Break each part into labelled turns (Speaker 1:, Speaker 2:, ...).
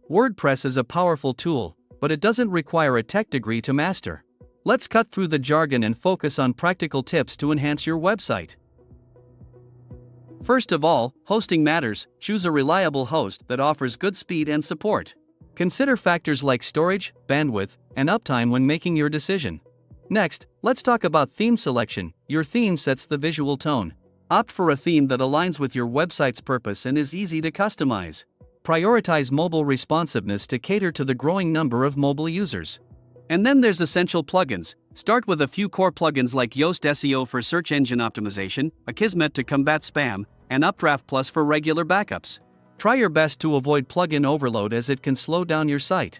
Speaker 1: WordPress is a powerful tool, but it doesn't require a tech degree to master. Let's cut through the jargon and focus on practical tips to enhance your website. First of all, hosting matters. Choose a reliable host that offers good speed and support. Consider factors like storage, bandwidth, and uptime when making your decision. Next, let's talk about theme selection. Your theme sets the visual tone. Opt for a theme that aligns with your website's purpose and is easy to customize. Prioritize mobile responsiveness to cater to the growing number of mobile users. And then there's essential plugins. Start with a few core plugins like Yoast SEO for search engine optimization, Akismet to combat spam, and Updraft Plus for regular backups. Try your best to avoid plugin overload as it can slow down your site.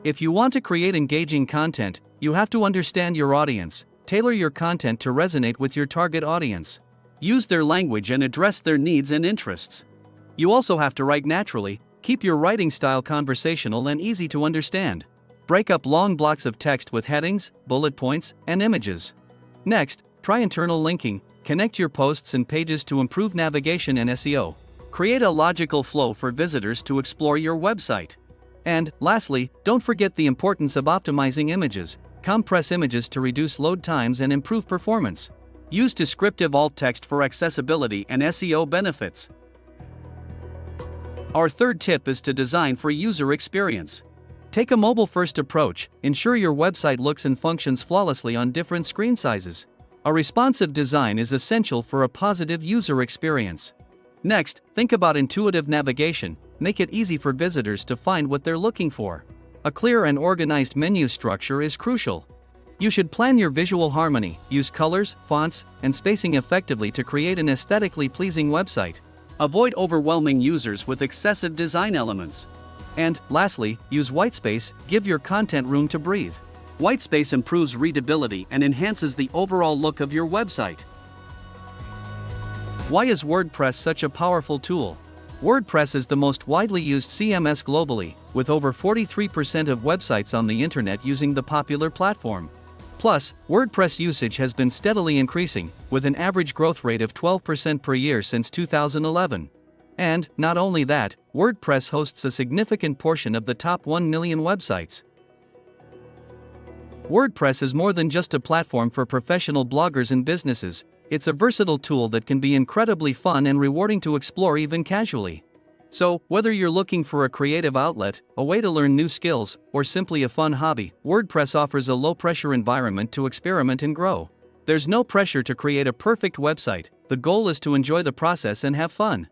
Speaker 1: If you want to create engaging content, you have to understand your audience. Tailor your content to resonate with your target audience. Use their language and address their needs and interests. You also have to write naturally. Keep your writing style conversational and easy to understand. Break up long blocks of text with headings, bullet points, and images. Next, try internal linking. Connect your posts and pages to improve navigation and SEO. Create a logical flow for visitors to explore your website. And, lastly, don't forget the importance of optimizing images. Compress images to reduce load times and improve performance. Use descriptive alt text for accessibility and SEO benefits. Our third tip is to design for user experience. Take a mobile-first approach. Ensure your website looks and functions flawlessly on different screen sizes. A responsive design is essential for a positive user experience. Next, think about intuitive navigation. Make it easy for visitors to find what they're looking for. A clear and organized menu structure is crucial. You should plan your visual harmony. Use colors, fonts, and spacing effectively to create an aesthetically pleasing website. Avoid overwhelming users with excessive design elements. And, lastly, use whitespace. Give your content room to breathe. Whitespace improves readability and enhances the overall look of your website. Why is WordPress such a powerful tool? WordPress is the most widely used CMS globally, with over 43% of websites on the internet using the popular platform. Plus, WordPress usage has been steadily increasing, with an average growth rate of 12% per year since 2011. And, not only that, WordPress hosts a significant portion of the top 1 million websites. WordPress is more than just a platform for professional bloggers and businesses. It's a versatile tool that can be incredibly fun and rewarding to explore even casually. So, whether you're looking for a creative outlet, a way to learn new skills, or simply a fun hobby, WordPress offers a low-pressure environment to experiment and grow. There's no pressure to create a perfect website. The goal is to enjoy the process and have fun.